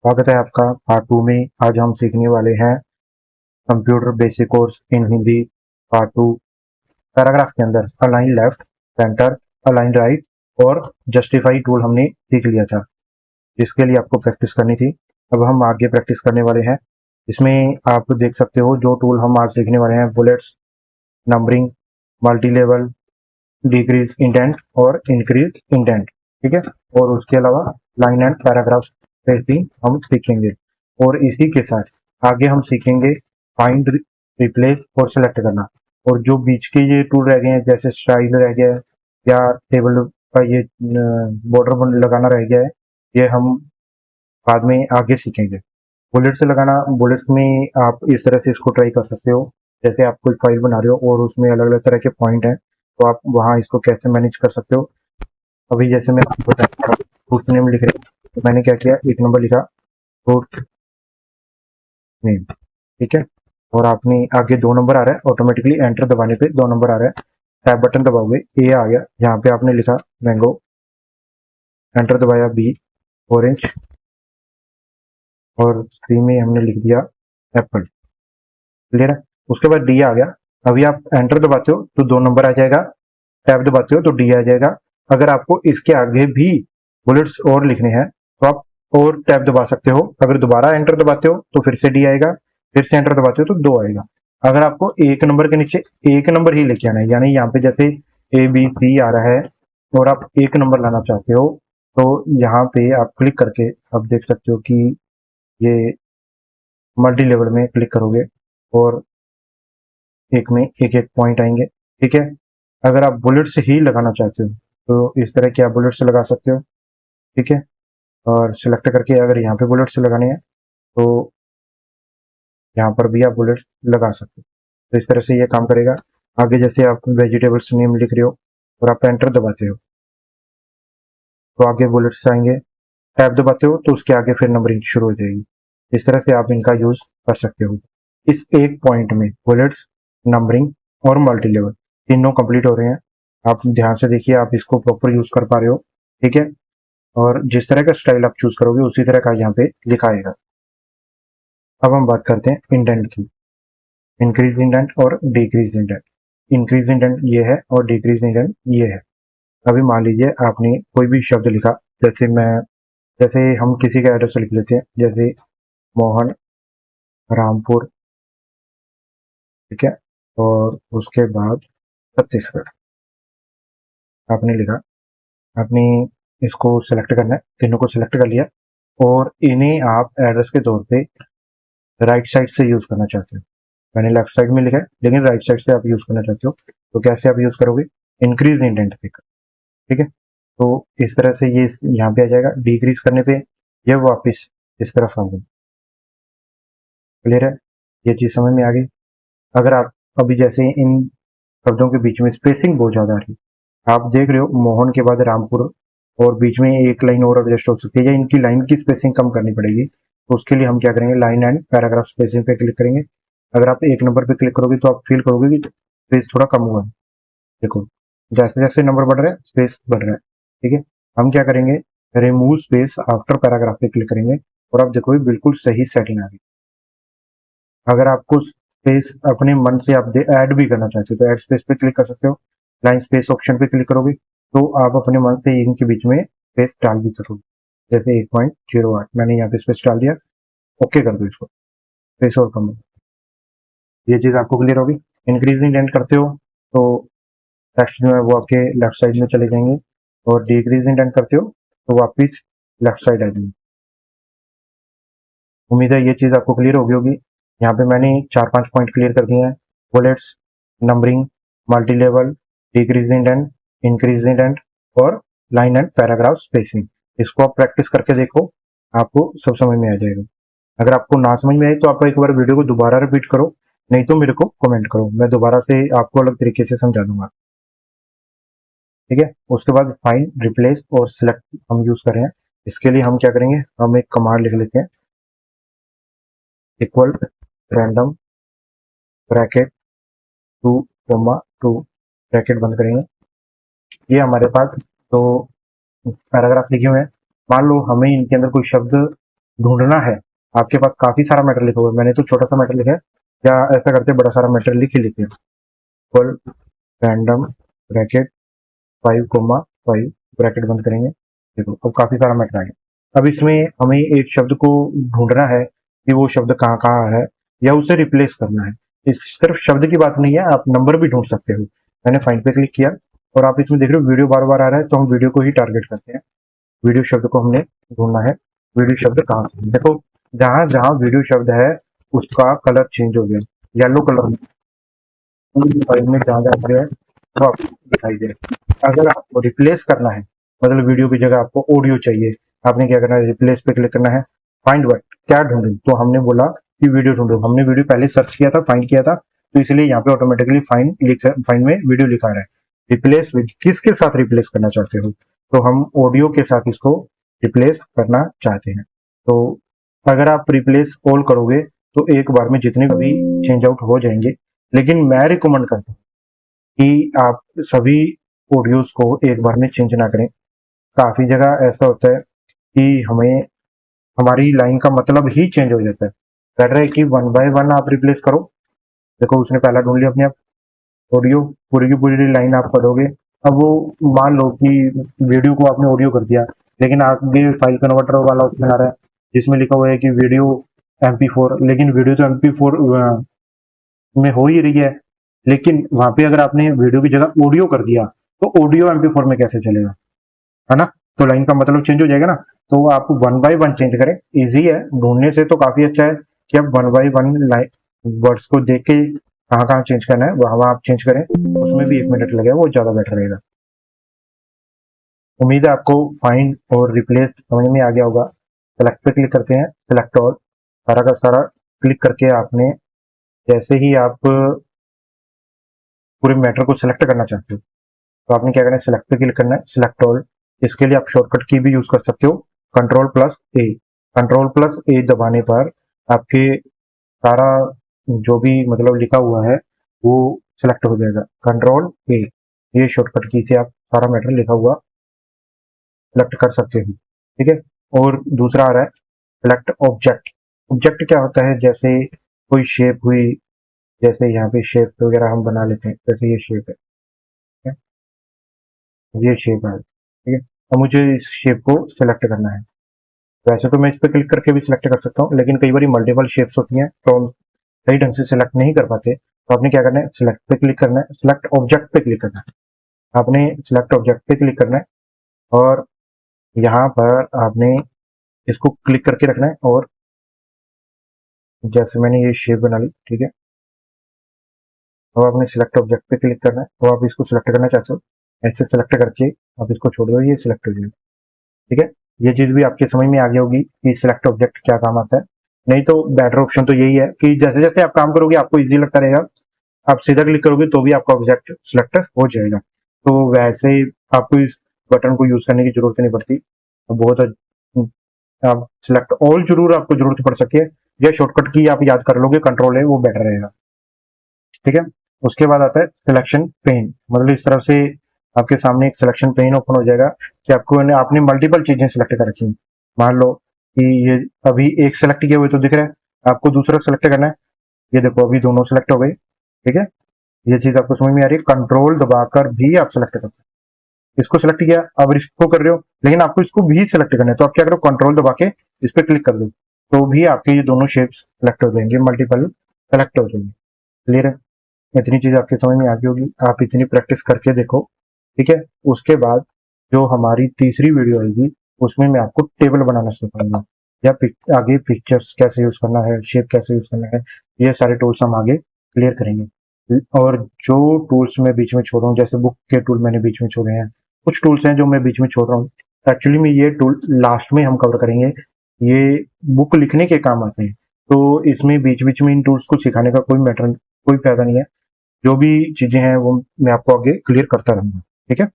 स्वागत है आपका पार्ट 2 में। आज हम सीखने वाले हैं computer basic course in Hindi part 2। Paragraph के अंदर align left, centre, align right और जस्टिफाई टूल हमने सीख लिया था, जिसके लिए आपको प्रैक्टिस करनी थी। अब हम आगे प्रैक्टिस करने वाले हैं। इसमें आप देख सकते हो जो टूल हम आज सीखने वाले हैं: bullets, numbering, multi level, decrease indent और इंक्रीज इंडेंट। ठीक है। और उसके अलावा लाइन एंड पैराग्राफ स्पेसिंग हम सीखेंगे। और इसी के साथ आगे हम सीखेंगे फाइंड, रिप्लेस और सेलेक्ट करना। और जो बीच के ये टूल रह गए हैं, जैसे स्टाइल रह गया है या टेबल का ये बॉर्डर लगाना रह गया है, ये हम बाद में आगे सीखेंगे। बुलेट से लगाना, बुलेट्स में आप इस तरह से इसको ट्राई कर सकते हो। जैसे आप कोई फाइल बना रहे हो और उसमें अलग अलग तरह के पॉइंट हैं, तो आप वहाँ इसको कैसे मैनेज कर सकते हो। अभी जैसे मैं आपको बता रहा हूँ, फ्रूट्स नेम लिख रहे हैं, तो मैंने क्या किया, एक नंबर लिखा फ्रूट नेम। ठीक है। और आपने आगे 2 नंबर आ रहा है, ऑटोमेटिकली एंटर दबाने पे 2 नंबर आ रहा है। टैब बटन दबाओगे, ए आ गया। यहाँ पे आपने लिखा मैंगो, एंटर दबाया, बी ऑरेंज, और सी में हमने लिख दिया एप्पल। क्लियर है। उसके बाद डी आ गया। अभी आप एंटर दबाते हो तो 2 नंबर आ जाएगा, टैब दबाते हो तो डी आ जाएगा। अगर आपको इसके आगे भी बुलेट्स और लिखने हैं तो आप और टैब दबा सकते हो। अगर दोबारा एंटर दबाते हो तो फिर से डी आएगा, फिर से एंटर दबाते हो तो 2 आएगा। अगर आपको एक नंबर के नीचे एक नंबर ही लेके आना है, यानी यहाँ पे जैसे ए बी सी आ रहा है और आप एक नंबर लाना चाहते हो, तो यहाँ पे आप क्लिक करके आप देख सकते हो कि ये मल्टी लेवल में क्लिक करोगे और एक में एक एक पॉइंट आएंगे। ठीक है। अगर आप बुलेट से ही लगाना चाहते हो तो इस तरह के आप बुलेट से लगा सकते हो। ठीक है। और सिलेक्ट करके अगर यहाँ पे बुलेट से लगाने हैं तो यहाँ पर भी आप बुलेट लगा सकते हो। तो इस तरह से ये काम करेगा। आगे जैसे आप वेजिटेबल्स नेम लिख रहे हो और आप एंटर दबाते हो तो आगे बुलेट्स आएंगे। टैब दबाते हो तो उसके आगे फिर नंबरिंग शुरू हो जाएगी। इस तरह से आप इनका यूज कर सकते हो। इस एक पॉइंट में बुलेट्स, नंबरिंग और मल्टी लेवल तीनों कंप्लीट हो रहे हैं। आप ध्यान से देखिए, आप इसको प्रॉपर यूज कर पा रहे हो। ठीक है। और जिस तरह का स्टाइल आप चूज करोगे उसी तरह का यहाँ पे लिखा आएगा। अब हम बात करते हैं इंडेंट की। इंक्रीज इंडेंट और डिक्रीज इंडेंट। इंक्रीज इंडेंट ये है और डिक्रीज इंडेंट ये है। अभी मान लीजिए आपने कोई भी शब्द लिखा, जैसे हम किसी का एड्रेस लिख लेते हैं, जैसे मोहन, रामपुर। ठीक है। और उसके बाद छत्तीसगढ़ आपने लिखा। आपने इसको सेलेक्ट करना है, तीनों को सिलेक्ट कर लिया और इन्हें आप एड्रेस के तौर पे राइट साइड से यूज करना चाहते हो। मैंने लेफ्ट साइड में लिखा है लेकिन राइट साइड से आप यूज करना चाहते हो, तो कैसे आप यूज करोगे? इंक्रीज इंडेंट पे। ठीक है। तो इस तरह से ये यहाँ पे आ जाएगा। डिक्रीज करने पे ये वापस इस तरफ आ गई। क्लियर है। ये चीज समझ में आ गई। अगर आप अभी जैसे इन शब्दों के बीच में स्पेसिंग बहुत ज्यादा आ रही, आप देख रहे हो मोहन के बाद रामपुर और बीच में एक लाइन और एडजस्ट हो सकती है, या इनकी लाइन की स्पेसिंग कम करनी पड़ेगी। तो उसके लिए हम क्या करेंगे, लाइन एंड पैराग्राफ स्पेसिंग पे क्लिक करेंगे। अगर आप एक नंबर पे क्लिक करोगे तो आप फील करोगे कि स्पेस थोड़ा कम हुआ है। देखो, जैसे जैसे नंबर बढ़ रहा है स्पेस बढ़ रहा है। ठीक है। हम क्या करेंगे, रिमूव स्पेस आफ्टर पैराग्राफ पे क्लिक करेंगे और आप देखोगे बिल्कुल सही सेटिंग आ गई। अगर आपको स्पेस अपने मन से आप ऐड भी करना चाहते हो तो ऐड स्पेस पे क्लिक कर सकते हो। लाइन स्पेस ऑप्शन पे क्लिक करोगे तो आप अपने मन से इनके बीच में स्पेस डाल भी सकोगे। जैसे 1.08 मैंने यहाँ पे स्पेस डाल दिया। ओके कर दो इसको, स्पेस और कम हो। ये चीज आपको क्लियर होगी। इंक्रीज इंडेंट करते हो तो टेक्स्ट जो है वो आपके लेफ्ट साइड में चले जाएंगे, और डिक्रीज इंडेंट करते हो तो वापिस लेफ्ट साइड आ जाएंगे। उम्मीद है ये चीज आपको क्लियर होगी। यहाँ पे मैंने 4-5 पॉइंट क्लियर कर दिए हैं: bullets, numbering, multi level, decrease indent, increase indent और लाइन एंड पैराग्राफ स्पेसिंग। इसको आप प्रैक्टिस करके देखो, आपको सब समझ में आ जाएगा। अगर आपको ना समझ में आए तो आप एक बार वीडियो को दोबारा रिपीट करो, नहीं तो मेरे को कमेंट करो, मैं दोबारा से आपको अलग तरीके से समझा दूंगा। ठीक है। उसके बाद फाइंड, रिप्लेस और सिलेक्ट हम यूज कर रहे हैं। इसके लिए हम क्या करेंगे, हम एक कमांड लिख लेते हैं, इक्वल रैंडम ब्रैकेट 2, 2 ब्रैकेट बंद करेंगे। ये हमारे पास तो पैराग्राफ लिखे हुए हैं। मान लो हमें इनके अंदर कोई शब्द ढूंढना है, आपके पास काफी सारा मैटर लिखा हुआ है, मैंने तो छोटा सा मैटर लिखा है, या ऐसा करते बड़ा सारा मैटर लिख ही लेते हैं। इक्वल रैंडम ब्रैकेट 5,5 ब्रैकेट बंद करेंगे। देखो अब काफी सारा मैटर आ गया। अब इसमें हमें एक शब्द को ढूंढना है कि वो शब्द कहाँ कहाँ है, या उसे रिप्लेस करना है। इस सिर्फ शब्द की बात नहीं है, आप नंबर भी ढूंढ सकते हो। मैंने फाइंड पे क्लिक किया और आप इसमें देख रहे हो वीडियो बार बार आ रहा है, तो हम वीडियो को ही टारगेट करते हैं। वीडियो शब्द को हमने ढूंढना है। वीडियो शब्द कहाँ से है? देखो जहां जहां वीडियो शब्द है उसका कलर चेंज हो गया, येलो कलर में फाइल में जहां जहां गया है वो आपको दिखाई दे रहा है। अगर आपको रिप्लेस करना है, मतलब वीडियो की जगह आपको ऑडियो चाहिए, आपने क्या करना है, रिप्लेस पे क्लिक करना है। फाइंड वर्ड, क्या ढूंढूं, तो हमने बोला कि वीडियो ढूंढो। हमने वीडियो पहले सर्च किया था, फाइंड किया था, तो इसलिए यहाँ पे ऑटोमेटिकली फाइंड में वीडियो लिखा रहा है। रिप्लेस विद, किसके साथ रिप्लेस करना चाहते हो, तो हम ऑडियो के साथ इसको रिप्लेस करना चाहते हैं। तो अगर आप रिप्लेस ऑल करोगे तो एक बार में जितने भी चेंज आउट हो जाएंगे, लेकिन मैं रिकमेंड करता हूँ कि आप सभी ऑडियोज को एक बार में चेंज ना करें। काफी जगह ऐसा होता है कि हमें हमारी लाइन का मतलब ही चेंज हो जाता है। बेटर है कि वन बाय वन आप रिप्लेस करो। देखो उसने पहला ढूंढ लिया अपने आप ऑडियो, पूरी की पूरी लाइन आप पढ़ोगे। अब वो मान लो कि वीडियो को आपने ऑडियो कर दिया, लेकिन आगे फाइल कन्वर्टर वाला ऑप्शन आ रहा है जिसमें लिखा हुआ है कि वीडियो MP4, लेकिन वीडियो तो MP4 में हो ही रही है, लेकिन वहां पे अगर आपने वीडियो की जगह ऑडियो कर दिया तो ऑडियो MP4 में कैसे चलेगा, है ना? तो लाइन का मतलब चेंज हो जाएगा ना। तो आप वन बाय वन चेंज करें, इजी है ढूंढने से, तो काफी अच्छा है कि आप वन बाय वन वर्ड्स को देख के कहाँ कहाँ चेंज करना है वहां वहां आप चेंज करें। उसमें भी 1 मिनट लगेगा, वो ज्यादा बेटर रहेगा। उम्मीद है आपको फाइंड और रिप्लेस समझ में आ गया होगा। सेलेक्ट पे क्लिक करते हैं, सेलेक्ट ऑल, सारा का सारा क्लिक करके आपने जैसे ही आप पूरे मैटर को सिलेक्ट करना चाहते हो तो आपने क्या करना है, सिलेक्ट पे क्लिक करना है, सिलेक्ट ऑल। इसके लिए आप शॉर्टकट की भी यूज कर सकते हो, कंट्रोल+A। कंट्रोल+A दबाने पर आपके सारा जो भी मतलब लिखा हुआ है वो सिलेक्ट हो जाएगा। कंट्रोल A, ये शॉर्टकट की से आप सारा मैटर लिखा हुआ सिलेक्ट कर सकते हो, ठीक है। और दूसरा आ रहा है सिलेक्ट ऑब्जेक्ट। ऑब्जेक्ट क्या होता है, जैसे कोई शेप हुई, जैसे यहाँ पे शेप वगैरह हम बना लेते हैं, जैसे ये शेप है, ठीक है? ये शेप है, ठीक है। अब मुझे इस शेप को सिलेक्ट करना है। वैसे तो मैं इस पर क्लिक करके भी सिलेक्ट कर सकता हूँ, लेकिन कई बार मल्टीपल शेप्स होती हैं तो हम सही ढंग से सिलेक्ट नहीं कर पाते, तो आपने क्या करना है, सिलेक्ट पे क्लिक करना है, सिलेक्ट ऑब्जेक्ट पे क्लिक करना है। आपने सिलेक्ट ऑब्जेक्ट पे क्लिक करना है और यहाँ पर आपने इसको क्लिक करके रखना है, और जैसे मैंने ये शेप बना ली, ठीक है। अब आपने सिलेक्ट ऑब्जेक्ट पे क्लिक करना है, तो आप इसको सिलेक्ट करना चाहते हो, ऐसे सिलेक्ट करके आप इसको छोड़ दो, ये सिलेक्ट हो जाएगा, ठीक है। ये चीज भी आपके समझ में आ गई होगी कि सिलेक्ट ऑब्जेक्ट क्या काम आता है। नहीं तो बेटर ऑप्शन तो यही है कि जैसे जैसे आप काम करोगे आपको इजी लगता रहेगा, आप सीधा क्लिक करोगे तो भी आपका ऑब्जेक्ट सिलेक्ट हो जाएगा। तो वैसे आपको इस बटन को यूज करने की जरूरत नहीं पड़ती। बहुत आप सिलेक्ट ऑल जरूर आपको जरूरत पड़ सकती है, या शॉर्टकट की आप याद कर लोगे, कंट्रोल है, वो बेटर रहेगा, ठीक है। उसके बाद आता है सिलेक्शन पेन, मतलब इस तरफ से आपके सामने एक सिलेक्शन पेन ओपन हो जाएगा कि आपको आपने मल्टीपल चीजें सिलेक्ट कर रखी हैं। मान लो कि ये अभी एक सिलेक्ट किए हुए तो दिख रहा है, आपको दूसरा सिलेक्ट करना है, ये देखो अभी दोनों सिलेक्ट हो गए, ठीक है। ये चीज आपको समझ में आ रही है, कंट्रोल दबाकर भी आप सिलेक्ट कर सकते हैं। इसको सिलेक्ट किया, अब इसको कर रहे हो, लेकिन आपको इसको भी सिलेक्ट करना है, तो आप क्या करो, कंट्रोल दबा के इस पर क्लिक कर दो, तो भी आपके ये दोनों शेप्स सिलेक्ट हो जाएंगे, मल्टीपल सेलेक्ट हो जाएंगे। क्लियर है? इतनी चीज आपकी समझ में आ गई होगी, आप इतनी प्रैक्टिस करके देखो, ठीक है। उसके बाद जो हमारी तीसरी वीडियो आएगी उसमें मैं आपको टेबल बनाना सिखाऊंगा, या आगे पिक्चर्स कैसे यूज करना है, शेप कैसे यूज करना है, ये सारे टूल्स हम आगे क्लियर करेंगे। और जो टूल्स मैं बीच में छोड़ रहा हूँ, जैसे बुक के टूल मैंने बीच में छोड़े हैं, कुछ टूल्स हैं जो मैं बीच में छोड़ रहा हूँ, एक्चुअली में ये टूल लास्ट में हम कवर करेंगे। ये बुक लिखने के काम आते हैं, तो इसमें बीच बीच में इन टूल्स को सिखाने का कोई फायदा नहीं है। जो भी चीजें हैं वो मैं आपको आगे क्लियर करता रहूंगा, ठीक है।